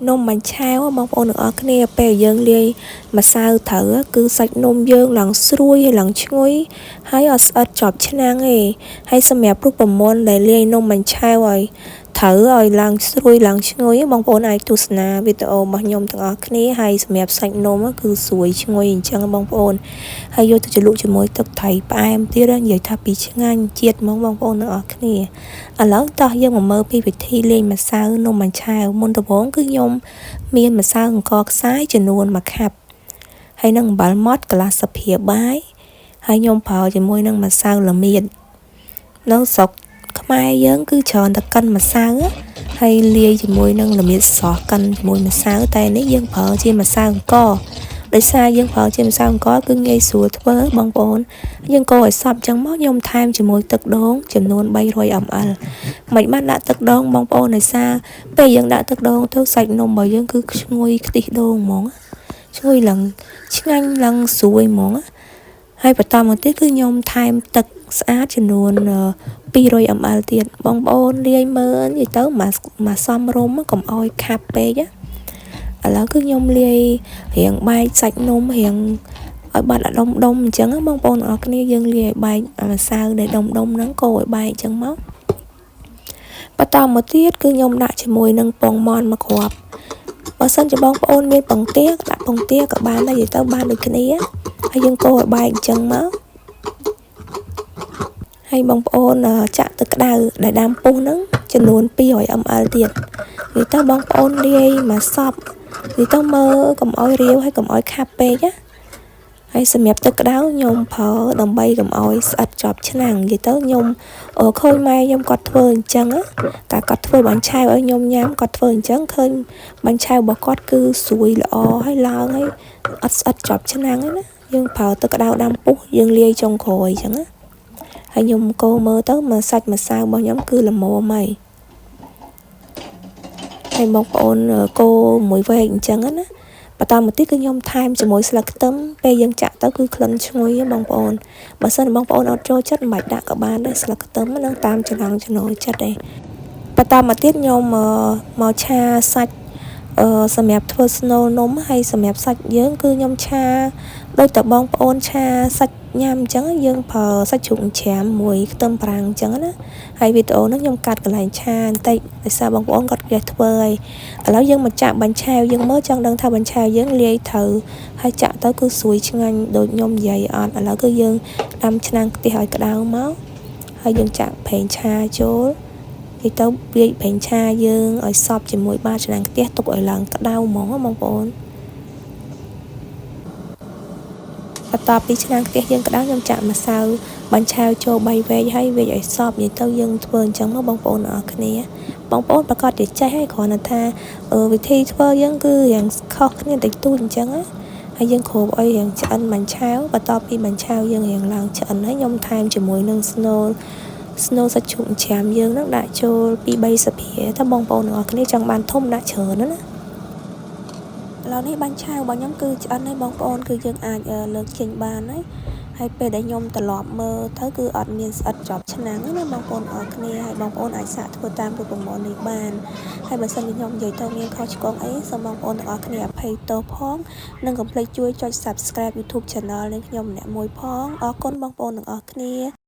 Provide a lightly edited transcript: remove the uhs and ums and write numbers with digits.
នំបាញ់ឆែវបងប្អូនទាំងអស់គ្នាពេលយើងលាយម្សៅត្រូវគឺសាច់នំយើងឡើងស្រួយហើយឡើងឈ្ងុយហើយអត់ស្អិតជាប់ឆ្នាំងទេហើយសម្រាប់រូបមន្តដែលលាយនំបាញ់ឆែវឲ្យត្រូវឲ្យឡើងស្រួយឡើងឈ្ងុយបងប្អូនអាចទស្សនាវីដេអូរបស់ខ្ញុំទាំងអស់គ្នាហើយសម្រាប់សាច់នំគឺស្រួយឈ្ងុយអញ្ចឹងបងប្អូនហើយយកទៅជ្រលក់ជាមួយទឹកត្រីផ្អែមទៀតនិយាយថាពីឆ្ងាញ់ជាតិហ្មងបងប្អូនទាំងអស់គ្នាឥឡូវតោះយើងមកមើលពីវិធីលាយម្សៅនំបាញ់ឆែវមុនដំបូងគឺខ្ញុំមានម្សៅអង្ករខ្សាយចំនួន1ខាប់ហើយនឹងអំបិលម៉ត់កន្លះស្លាបព្រាបាយហើយខ្ញុំប្រើជាមួយនឹងម្សៅល្មៀតនៅស្រុកខ្មែរយើងគឺច្រើនតែកិនម្សៅហើយលាយជាមួយនឹងល្មៀតស្រស់កិនជាមួយម្សៅតែនេះយើងប្រើជាម្សៅអង្ករដោយសារយើងប្រើជាម្សៅអង្ករគឺងាយស្រួលធ្វើបងប្អូនយើងកូរឲ្យសព្វចឹងមកខ្ញុំថែមជាមួយទឹកដូងចំនួន300 ml មិនបានដាក់ទឹកដូងបងប្អូនដោយសារពេលយើងដាក់ទឹកដូងទៅសាច់នំរបស់យើងគឺឈ្ងុយខ្ទិះដូងហ្មងឈ្ងុយឡើងឆ្ងាញ់ឡើងស្រួយហ្មងហើយបន្តមកទៀតគឺខ្ញុំថែមទឹកស្អាតចំនួន200 ml ទៀតបងប្អូនលាយមើលនិយាយទៅមកសមរម្យកុំឲ្យខាប់ពេកឥឡូវគឺខ្ញុំលាយរៀងបែកសាច់នំរៀងឲ្យបាត់ដុំអញ្ចឹងបងប្អូនអរគ្នាយើងលាយឲ្យបែកម្សៅដែលដុំហ្នឹងកូរឲ្យបែកអញ្ចឹងមកបន្តមកទៀតគឺខ្ញុំដាក់ជាមួយនឹងពងមាន់មួយគ្រាប់បើសិនជាបងប្អូនមានពងទាដាក់ពងទាក៏បានដែរនិយាយទៅបានដូចគ្នាហើយយើងកូរឲ្យបែកអញ្ចឹងមកហើយបងប្អូនចាក់ទឹកក្តៅដែលដាំពុះហ្នឹងចំនួន200 ml ទៀតនិយាយទៅបងប្អូនលាយមកសពនិយាយទៅមើលកុំឲ្យរាវហើយកុំឲ្យខាប់ពេកណាហើយសម្រាប់ទឹកក្តៅខ្ញុំប្រើដើម្បីកុំឲ្យស្អិតជាប់ឆ្នាំងនិយាយទៅខ្ញុំឃើញម៉ែខ្ញុំគាត់ធ្វើអញ្ចឹងតែគាត់ធ្វើបាញ់ឆែវឲ្យខ្ញុំញ៉ាំគាត់ធ្វើអញ្ចឹងឃើញបាញ់ឆែវរបស់គាត់គឺស្រួយល្អហើយឡើងហើយអត់ស្អិតជាប់ឆ្នាំងណាយើងប្រើទឹកក្តៅដាំពុះយើងលាយចុងក្រោយអញ្ចឹងណាហើយខ្ញុំកូរមើលទៅមកសាច់ម្សៅរបស់ខ្ញុំគឺល្មមហើយបងប្អូនកូរមួយវែកអញ្ចឹងណាបន្តមកទៀតគឺខ្ញុំថែមជាមួយស្លឹកខ្ទឹមពេលយើងចាក់ទៅគឺក្លិនឈ្ងុយបងប្អូនបើសិនបងប្អូនអត់ចូលចិត្តមិនបាច់ដាក់ក៏បានដែរស្លឹកខ្ទឹមនឹងតាមចំណង់ចំណូលចិត្តដែរបន្តមកទៀតខ្ញុំមកឆាសាច់សម្រាប់ធ្វើស្នូលនំហើយសម្រាប់សាច់យើងគឺខ្ញុំឆាដូចតែបងប្អូនឆាសាច់ញ៉ាំអញ្ចឹងយើងប្រើសាច់ជ្រូកច្រាមមួយខ្ទឹមប្រាំងអញ្ចឹងណាហើយវីដេអូនេះខ្ញុំកាត់កន្លែងឆាបន្តិចដោយសារបងប្អូនគាត់ចេះធ្វើហើយឥឡូវយើងមកចាក់បាញ់ឆែវយើងមើលចង់ដឹងថាបាញ់ឆែវយើងលាយត្រូវហើយចាក់ទៅគឺស្រួយឆ្ងាញ់ដូចខ្ញុំនិយាយអត់ឥឡូវគឺយើងដាំឆ្នាំងខ្ទះឲ្យក្តៅមកហើយយើងចាក់ប្រេងឆាចូលទីទៅវាយប្រេងឆាយើងឲ្យសព្វជាមួយបាតឆ្នាំងខ្ទះទុកឲ្យឡើងក្តៅហ្មងបងប្អូនបន្ទាប់ពីឆ្នាំងខ្ទះយើងក្តៅខ្ញុំចាក់ម្សៅបាញ់ឆែវចូល3វែកហើយវាយឲ្យសព្វនិយាយទៅយើងធ្វើអញ្ចឹងមកបងប្អូនអរគ្នាបងប្អូនប្រកាសជាចេះហើយគ្រាន់តែថាវិធីធ្វើយើងគឺយ៉ាងខុសគ្នាតិចតួចអញ្ចឹងណាហើយយើងគ្របឲ្យយ៉ាងឆ្អិនបាញ់ឆែវបន្ទាប់ពីបាញ់ឆែវយើងរៀងឡើងឆ្អិនហើយខ្ញុំថែមជាមួយនឹងស្នូលសាច់ជ្រូកច្រាមយើងនឹងដាក់ចូលពី3ស្លាបព្រាถ้าបងប្អូនទាំងអស់គ្នាចង់បានធំដាក់ច្រើនណាឥឡូវនេះបាញ់ឆែវរបស់ខ្ញុំគឺឆ្អិនហើយបងប្អូនគឺយើងអាចលើកចេញបានហើយពេលដែលខ្ញុំត្រឡប់មើលទៅគឺអត់មានស្អិតជាប់ឆ្នាំងណាបងប្អូនអរគ្នាហើយបងប្អូនអាចសាកធ្វើតាមរូបមន្តនេះបានហើយបើសិនជាខ្ញុំនិយាយទៅមានខុសឆ្គងអីសូមបងប្អូនទាំងអស់គ្នាអភ័យទោសផងនិងកុំភ្លេចជួយចុច Subscribe YouTube Channel នេះខ្ញុំម្នាក់មួយផងអរគុណបងប្អូនទាំងអស់គ្នា